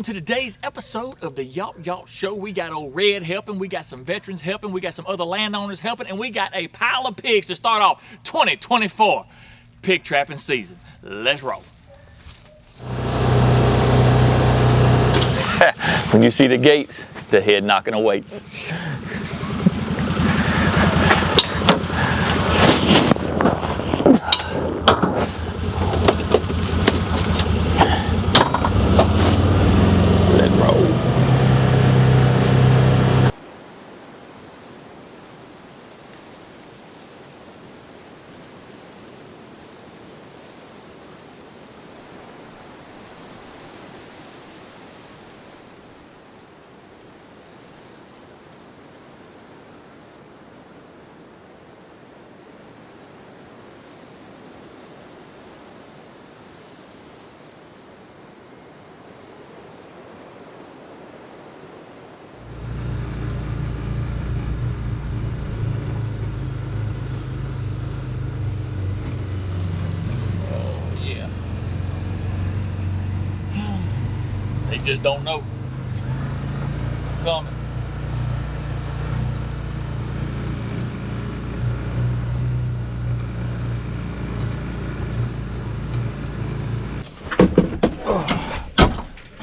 welcome to today's episode of the Y'all Show. We got Ole Red helping, we got some veterans helping, we got some other landowners helping, and we got a pile of pigs to start off 2024 pig trapping season. Let's roll. When you see the gates, the head knocking awaits. Let's roll. They just don't know. I'm coming.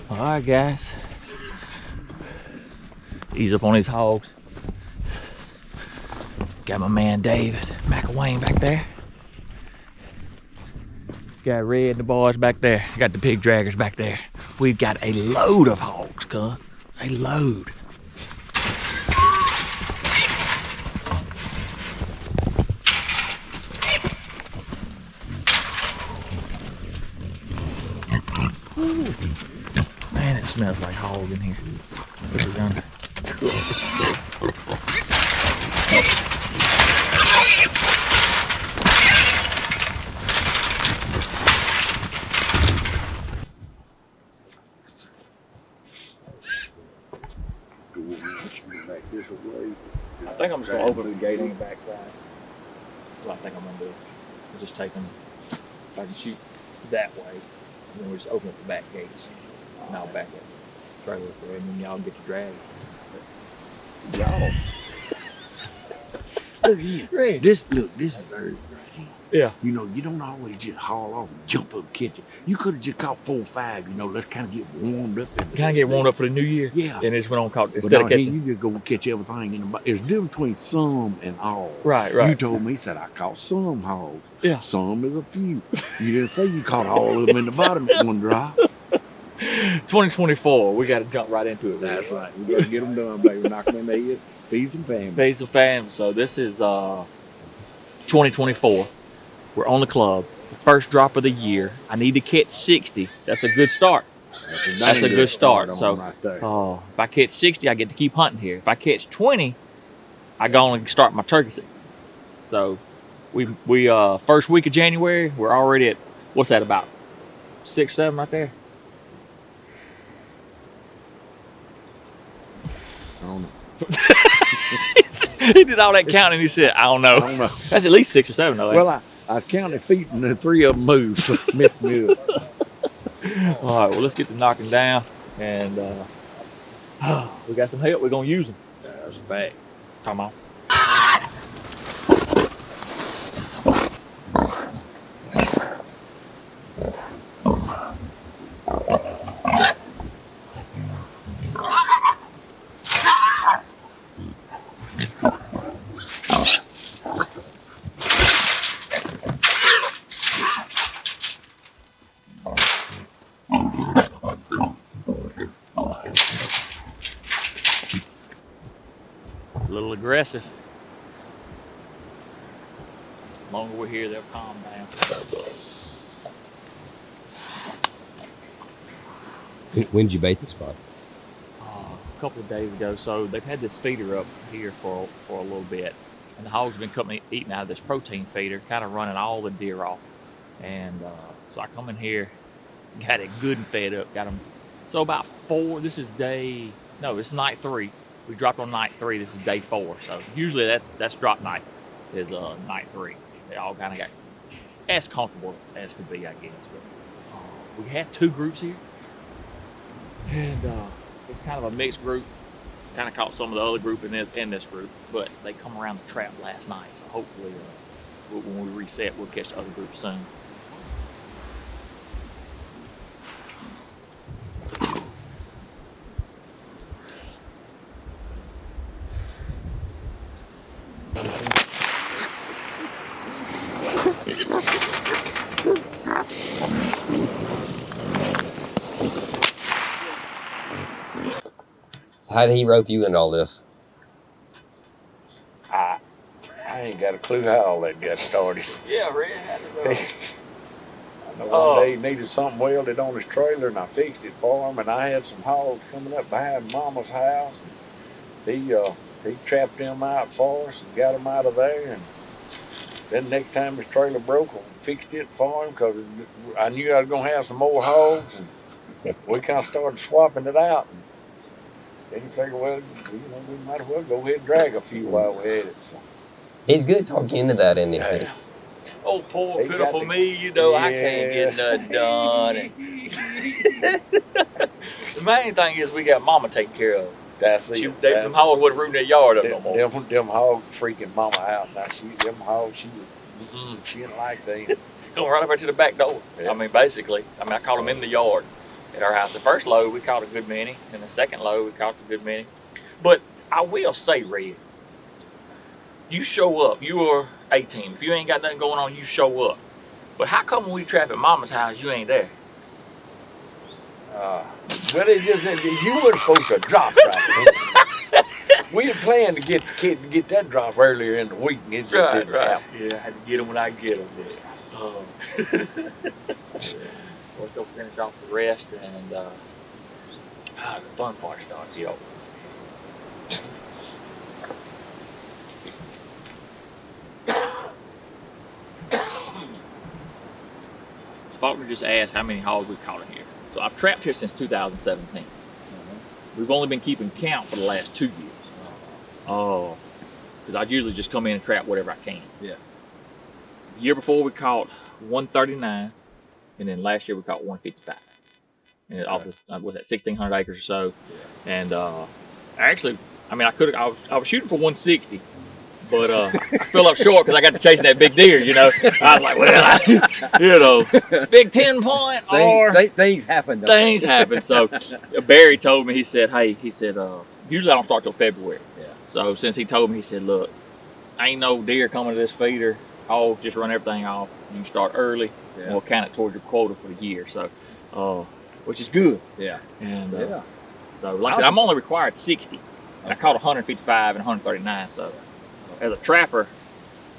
All right, guys. Ease up on these hogs. Got my man David McElwain back there. Got Red and the boys back there. Got the pig draggers back there. We've got a load of hogs, cuz. A load. Ooh. Man, it smells like hog in here. This is under. I think I'm just gonna open the gate on the backside. That's what I think I'm gonna do. I'll just take them, if I can shoot that way, and then we just open up the back gates, and I'll back up the trailer up there, and then y'all get to drag. Y'all. Look here. This is very right. Yeah. You know, you don't always just haul off and jump up and catch it. You could have just caught 4 or 5, you know, let's kind of get warmed up. Kind of get warmed up for the new year? Yeah. And it's went on caught, But instead of down here, catching. you just go catch everything in the box. There's a difference between some and all. Right. You told me, said, I caught some hogs. Yeah. Some is a few. You didn't say you caught all of them in the bottom at one drop. 2024, we got to jump right into it. That's right. We got to get them done, baby. Knock them in the head. Feed some family. Feed some family. So this is 2024. We're on the club. The first drop of the year. I need to catch 60. That's a good start. That's a good start. So right there. if I catch 60, I get to keep hunting here. If I catch 20, I go and start my turkey season. So we first week of January, we're already at, what's that, about 6, 7 right there? I don't know. He did all that counting. He said, I don't know. I don't know. That's at least 6 or 7 though. Well, I counted feet and the 3 of them moved, so missed me up. All right, well, let's get to knocking down. And we got some help. We're going to use them. That's a fact. Come on. A little aggressive. The longer we're here, they'll calm down. When did you bait this spot? A couple of days ago. So they've had this feeder up here for a little bit, and the hogs have been eating out of this protein feeder, kind of running all the deer off. And so I come in here, got it good and fed up, got them. So about 4. This is night 3. We dropped on night 3. This is day 4. So usually that's drop night is night 3. They all kind of got as comfortable as could be, I guess. But we had 2 groups here. And it's kind of a mixed group. Kind of caught some of the other group in this group, but they come around the trap last night. So hopefully, when we reset, we'll catch the other group soon. How did he rope you into all this? I ain't got a clue how all that got started. Yeah, Red had it. I know one day he needed something welded on his trailer, and I fixed it for him. And I had some hogs coming up behind Mama's house. He trapped them out for us and got them out of there. And then next time his trailer broke, I fixed it for him because I knew I was gonna have some more hogs, and we kind of started swapping it out. And then he figured, well, we might as well go ahead and drag a few while we had it. So, He's good talking into that, isn't he? yeah. Oh, poor, They pitiful got the- me, you know, I Yeah. can't get nothing done. The main thing is we got Mama taken care of. That's it. Them hogs wouldn't ruin their yard up no more. Them hogs freaking Mama out. Now them hogs, she didn't like them. Going right over to the back door. Yeah. I mean, basically, I caught them in the yard at our house. The first load, we caught a good many, and the second load, we caught a good many. But I will say, Red, you show up. You are 18. If you ain't got nothing going on, you show up. But how come when we trap at Mama's house, you ain't there? But it just you weren't supposed to drop right there. We had planned to get the kid to get that drop earlier in the week, and it just didn't happen. Yeah, I had to get them when I get them. Let's go finish off the rest, and the fun part starts, yo. Faulkner just asked how many hogs we caught in here. So I've trapped here since 2017. We've only been keeping count for the last 2 years. Oh, because I usually just come in and trap whatever I can. Yeah. The year before we caught 139, and then last year we caught 155. And off the, was that 1,600 acres or so. Yeah. And actually, I mean, I was shooting for 160, but I fell up short because I got to chasing that big deer. You know, I was like, well, big 10 point or things happen. Things happen. So Barry told me, he said, usually I don't start till February. Yeah. So since he told me, he said, look, ain't no deer coming to this feeder. I'll just run everything off. You can start early, and we'll count it towards your quota for the year. So, which is good. Yeah. And so, like I said, I'm only required 60. And I caught 155 and 139. So, as a trapper,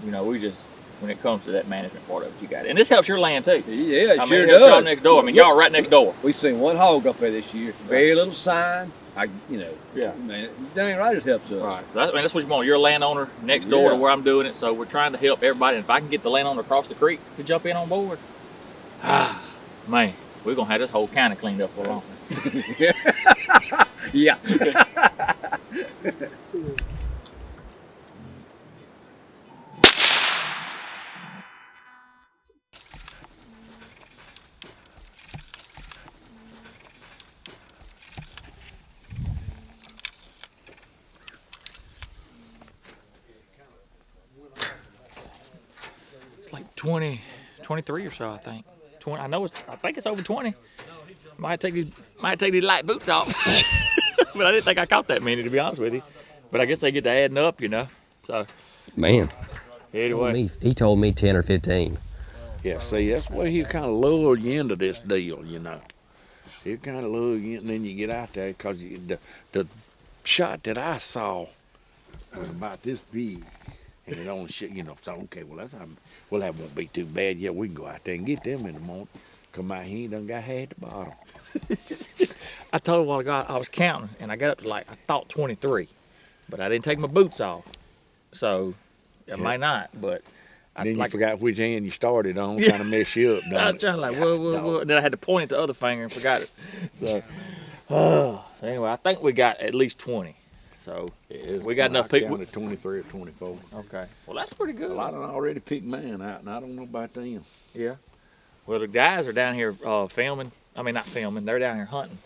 you know, we just, when it comes to that management part of it, you got it. And this helps your land too. Yeah, it I mean, sure it helps does. y'all next door. I mean, y'all right next door. We seen one hog up there this year. Very little sign. Yeah. Man, dang right it helps us. Right. So that's what you want. You're a landowner next door to where I'm doing it. So we're trying to help everybody. And if I can get the landowner across the creek to jump in on board, man, we're going to have this whole county cleaned up for long. Yeah. It's like 20, 23 or so, I think. 20. I think it's over 20. Might take these light boots off. But I didn't think I caught that many, to be honest with you. But I guess they get to adding up, you know. So Man. anyway, He told me 10 or 15. Yeah, see, that's where he kind of lure you into this deal, you know. He kind of lure you, and then you get out there because the shot that I saw was about this big, and it only shit, you know. So okay, well that won't be too bad. Yeah, we can go out there and get them in the morning. Come out here, done got half the bottom. I told a while ago I was counting, and I got up to I thought 23, but I didn't take my boots off, so it might not. But Then you forgot which hand you started on, kind of mess you up. I was trying whoa, and then I had to point at the other finger and forgot it. So, anyway, I think we got at least 20. So we got enough people. 23 or 24. Okay, well that's pretty good. Well, I done already picked mine out, and I don't know about them. Yeah. Well, the guys are down here filming. I mean, not filming. They're down here hunting.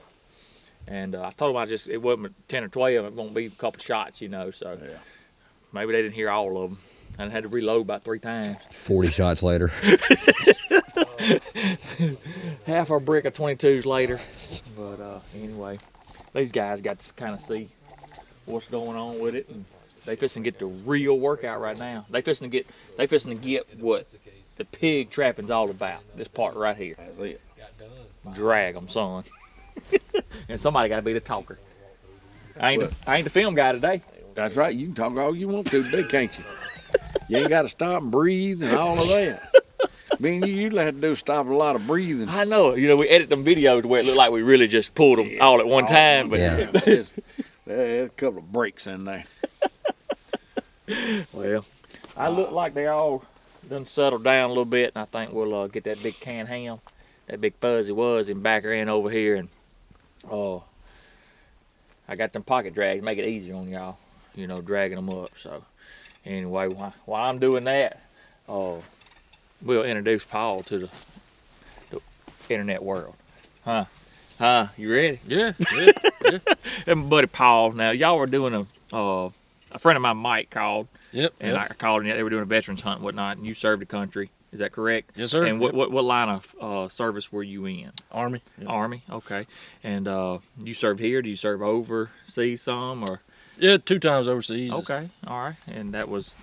And I told them it wasn't 10 or 12, it won't be a couple shots, you know, so Yeah. maybe they didn't hear all of them. And I had to reload about 3 times. 40 shots later. Half our brick of 22s later. But anyway, these guys got to kind of see what's going on with it, and they fixing to get the real workout right now. They fixing to get what the pig trapping's all about. This part right here. That's it. Drag them, son. And somebody got to be the talker. I ain't the film guy today. That's right. You can talk all you want to today, can't you? You ain't got to stop and breathe and all of that. Me and you usually have to do stop a lot of breathing. I know. You know, we edit them videos where it looked like we really just pulled them all at one time. But Yeah. There's a couple of breaks in there. well, I look like they all done settled down a little bit, and I think we'll get that big canned ham, that big fuzzy wuzzy and back her in over here, and I got them pocket drags, make it easier on y'all, you know, dragging them up. So anyway, while I'm doing that, we'll introduce Paul to the internet world. Huh? You ready? Yeah. And my buddy Paul. Now y'all were doing a friend of mine, Mike, called. Yep. And I called, and they were doing a veterans hunt and whatnot, and you served the country. Is that correct? Yes, sir. And what line of service were you in? Army. Yep. Army, okay. And you served here? Do you serve overseas some, or? Yeah, 2 times overseas. Okay, all right. And that was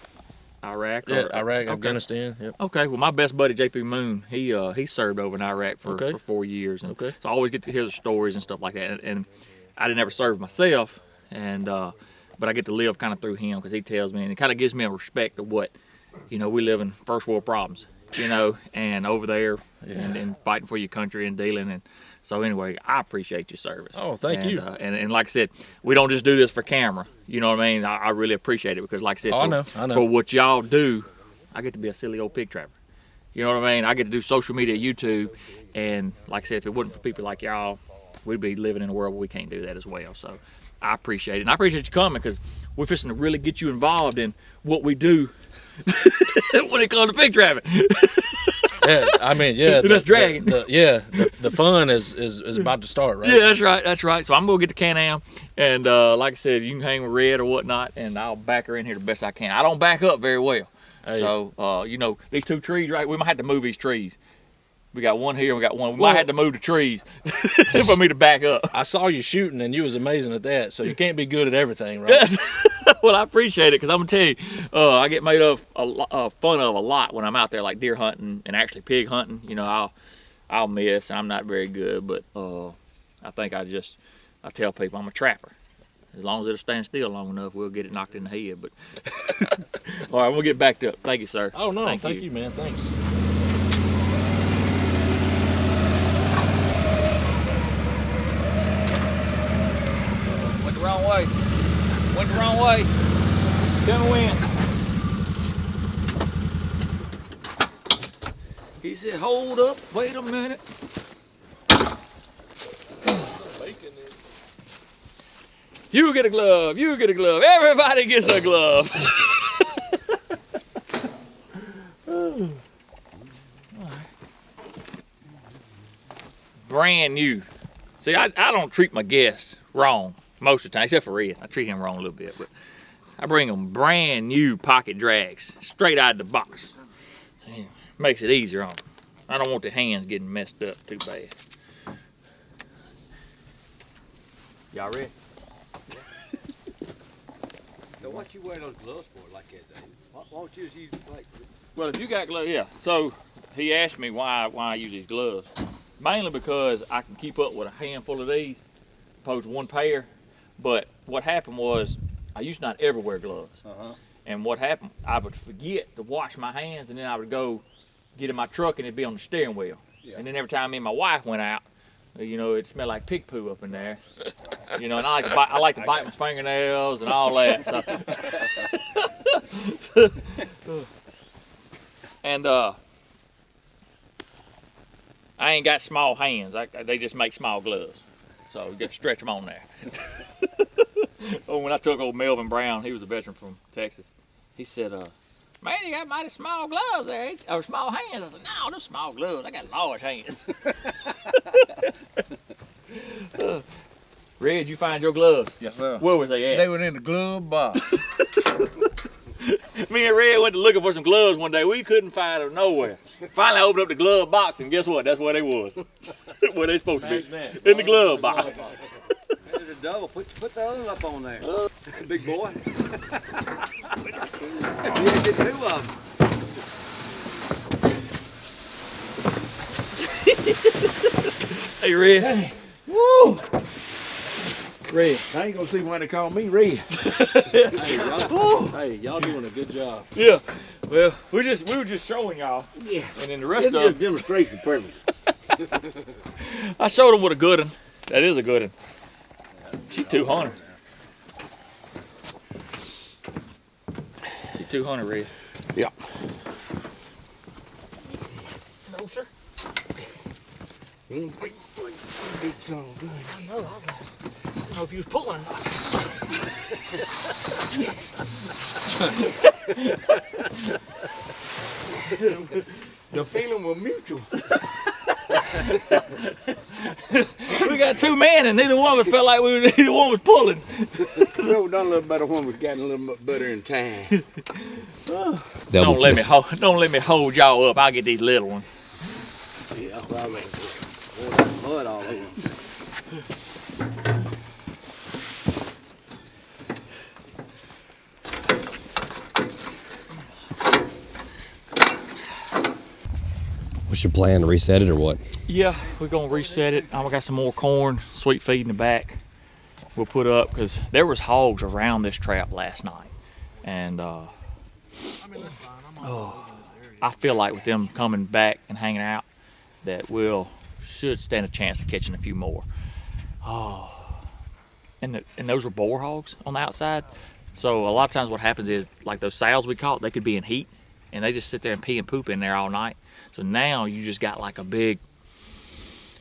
Iraq? Yeah, or, Iraq, okay. Afghanistan. Yep. Okay, well, my best buddy, JP Moon, he served over in Iraq for 4 years. And Okay. so I always get to hear the stories and stuff like that. And I didn't ever serve myself, and but I get to live kind of through him because he tells me, and it kind of gives me a respect of what, you know, we live in first world problems, you know, and over there and fighting for your country and dealing. And so anyway, I appreciate your service. Oh, thank you. And like I said, we don't just do this for camera. You know what I mean? I really appreciate it because, like I said, I know. for what y'all do, I get to be a silly old pig trapper. You know what I mean? I get to do social media, YouTube, and like I said, if it wasn't for people like y'all, we'd be living in a world where we can't do that as well. So I appreciate it. And I appreciate you coming because we're fixing to really get you involved in what we do when it comes to pig trapping. Yeah, I mean, yeah. That's dragging. The fun is about to start, right? Yeah, that's right. So I'm gonna get the Can-Am, and like I said, you can hang with Red or whatnot, and I'll back her in here the best I can. I don't back up very well. Hey. So, you know, these 2 trees, right? We might have to move these trees. We got one here, we got one. We might have to move the trees for me to back up. I saw you shooting, and you was amazing at that. So you can't be good at everything, right? Well, I appreciate it because I'm gonna tell you, I get made fun of a lot when I'm out there, like deer hunting and actually pig hunting. You know, I'll miss, and I'm not very good, but I think I tell people I'm a trapper. As long as it'll stand still long enough, we'll get it knocked in the head. But all right, we'll get backed up. Thank you, sir. Oh no, thank you, man. Thanks. Went the wrong way. Went the wrong way. Gonna win. He said, hold up, wait a minute. You get a glove, you get a glove. Everybody gets a glove. Brand new. See, I don't treat my guests wrong most of the time, except for Red. I treat him wrong a little bit, but I bring them brand new pocket drags, straight out of the box. Makes it easier on them. I don't want the hands getting messed up too bad. Y'all ready? So what you wear those gloves for like that, Dave? Why don't you just use like? Well, if you got gloves, yeah. So he asked me why I use these gloves. Mainly because I can keep up with a handful of these, opposed to one pair. But what happened was I used to not ever wear gloves. And what happened, I would forget to wash my hands, and then I would go get in my truck and it'd be on the steering wheel. Yeah. And then every time me and my wife went out, you know, it smelled like pig poo up in there. You know, and I like to bite my fingernails and all that. So. And I ain't got small hands. They just make small gloves. So you got to stretch them on there. Oh, when I took old Melvin Brown, he was a veteran from Texas. He said, man, you got mighty small gloves there, or small hands. I said, no, they're small gloves. I got large hands. Red, you find your gloves? Yes, sir. Where was they at? They were in the glove box. Me and Red went to looking for some gloves one day. We couldn't find them nowhere. Finally, I opened up the glove box, and guess what? That's where they was. Where they supposed to be. In the glove box. There's a double. Put the others up on there. Big boy. Yeah, get 2 of them. Hey, Red. Hey. Woo! Red. I ain't gonna see why they call me Red. Hey, y'all doing a good job. Yeah. Well, we were just showing y'all. Yeah. And then the rest It's of just them, demonstration purpose. I showed them with a good one. That is a good one. She's 200. She's 200, Red. Yeah. No, sir. I know If you was pulling. The feeling was mutual. We got 2 men and neither one of us felt like neither one was pulling. No, done a little better when we got a little bit better in time. Don't let me hold y'all up. I'll get these little ones. Yeah, well, man. Boy, there's mud all over. What's your plan? To reset it or what? Yeah, we're gonna reset it. I got some more corn, sweet feed in the back. We'll put up because there was hogs around this trap last night, and I feel like with them coming back and hanging out, that should stand a chance of catching a few more. Oh, and those were boar hogs on the outside. So a lot of times what happens is like those sows we caught, they could be in heat, and they just sit there and pee and poop in there all night. So now you just got like a big,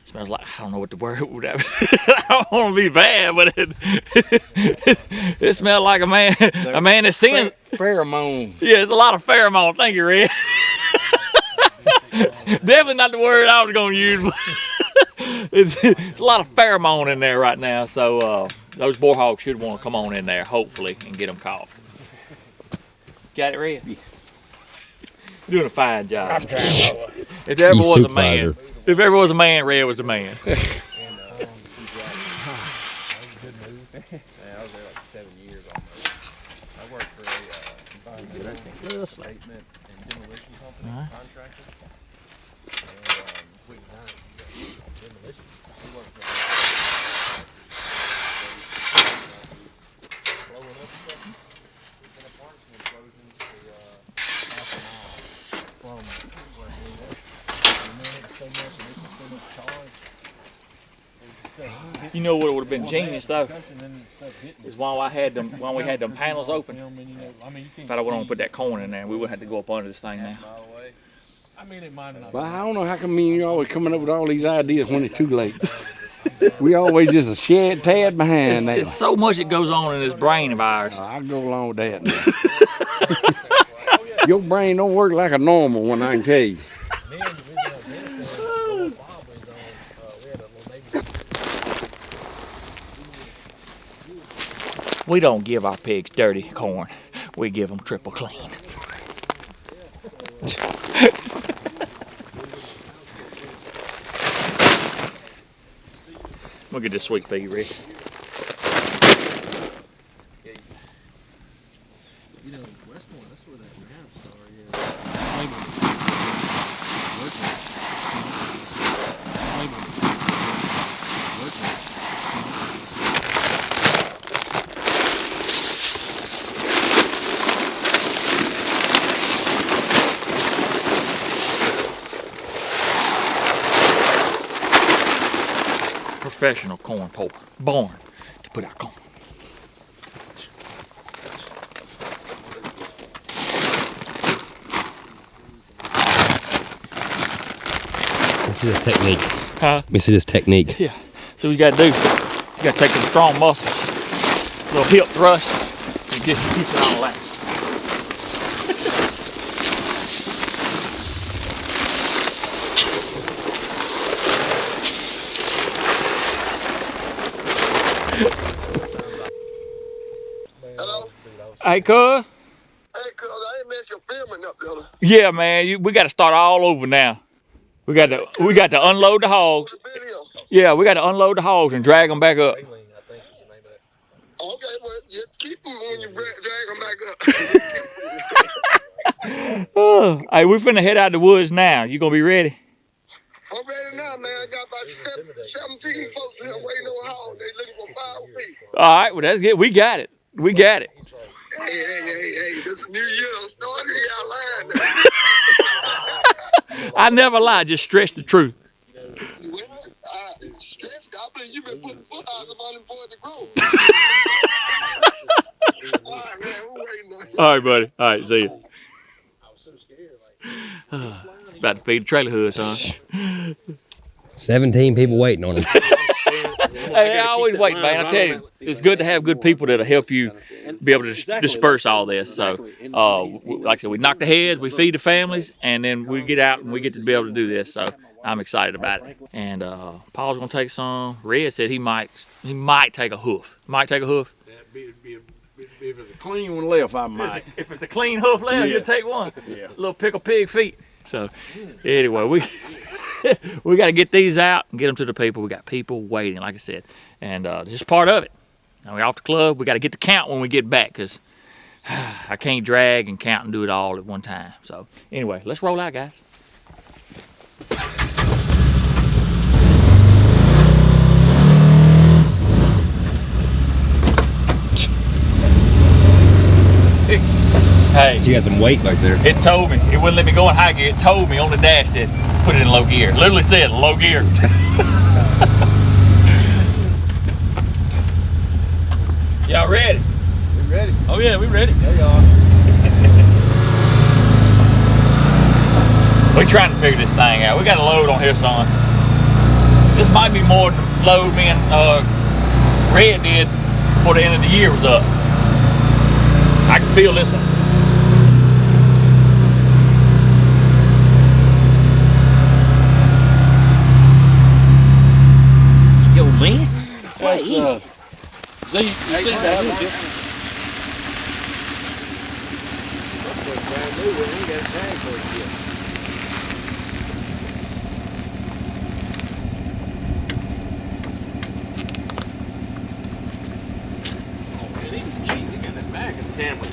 smells like, I don't know what the word would have. I don't want to be bad, but it smelled like a man that's singing. Pheromone. Yeah, it's a lot of pheromone. Thank you, Red. Definitely not the word I was going to use, but it's a lot of pheromone in there right now. So those boar hogs should want to come on in there, hopefully, and get them caught. Got it, Red? Yeah. Doing a fine job. I'm trying. If there ever was a supervisor. man, if there ever was a man, Red was the man. Yeah, I was there like 7 years almost. I worked for a environmental statement and demolition company contractor. And we worked for blowing up stuff. We've been a part of some explosions for half a mile from where we were. And then it was so much and it was so much charge. You know what would have been genius though, is while we had them panels open. If I'd have went on and put that corn in there, we wouldn't have to go up under this thing now. Well, I don't know how come me and you always coming up with all these ideas when it's too late. We always just a tad behind that. It's so much that goes on in this brain of ours. I'll go along with that now. Your brain don't work like a normal one, I can tell you. We don't give our pigs dirty corn. We give them triple clean. Look at this sweet pea, Rick. You know, Westmore, that's where that ramp star Professional corn puller, born to put out corn. Let's see this technique. Huh? Let me see this technique. Yeah. So what you gotta do, you gotta take some strong muscles, little hip thrust, and just keep it all that. Hey, cuz. Hey, cuz, I ain't mess your filming up, brother. Yeah, man. We got to start all over now. We got to unload the hogs. Video. Yeah, we got to unload the hogs and drag them back up. Greenling, I think is the name of it. Okay, well, just keep them when you drag them back up. Hey, we finna head out the woods now. You gonna be ready? I'm ready now, man. I got about 17 folks here waiting on hog. They looking for 5 people. All right, well that's good. We got it. We got it. Hey, this is a new year. I'm starting y'all lying. I never lie. Just stretch the truth. Stress, I believe you've been putting foot out of money for it to grow. All right, man, we're waiting on you. All right, buddy. All right, see you. I was so scared. About to feed the trailer hoods, huh? 17 people waiting on him. Hey, I always wait, man. I tell you, it's good to have good people that'll help you be able to disperse all this. So, like I said, we knock the heads, we feed the families, and then we get out and we get to be able to do this. So, I'm excited about it. And Paul's gonna take some. Red said he might take a hoof. Might take a hoof. If it's a clean one left, I might. If it's a clean hoof left, you'll take one. Yeah. Little pickle pig feet. So, anyway, we got to get these out and get them to the people. We got people waiting, like I said, and this is part of it. Now we're off the club. We got to get the count when we get back because I can't drag and count and do it all at one time. So, anyway, let's roll out, guys. Hey, You got some weight back there. it told me. It wouldn't let me go in high gear. It told me on the dash, said, put it in low gear. Literally said, low gear. Y'all ready? We ready? Oh yeah, we ready. There you are. We're trying to figure this thing out. We got a load on here, son. This might be more than the load me and Red did before the end of the year was up. I can feel this one. Yo, man. That's, see, you see that? Brand new, we ain't got a tag for it yet. Oh, man, he was cheating. He got that back of the camera.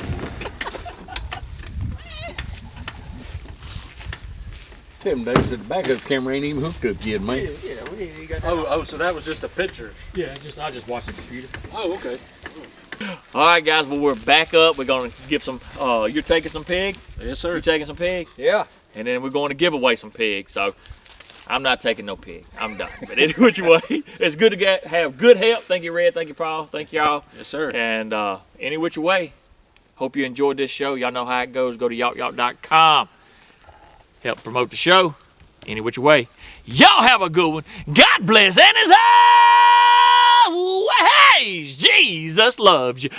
Tim Davis at the back of the camera ain't even hooked up yet, man. Yeah, we ain't got that. Oh, so that was just a picture. Yeah, I just watched the computer. Oh, okay. All right, guys, well, we're back up. We're going to give some, you're taking some pig? Yes, sir. You're taking some pig? Yeah. And then we're going to give away some pig. So I'm not taking no pig. I'm done. But anyway, it's good to have good help. Thank you, Red. Thank you, Paul. Thank y'all. Yes, sir. And any which way, hope you enjoyed this show. Y'all know how it goes. Go to yawkyawk.com. Help promote the show. Any which way. Y'all have a good one. God bless and as always, Jesus loves you.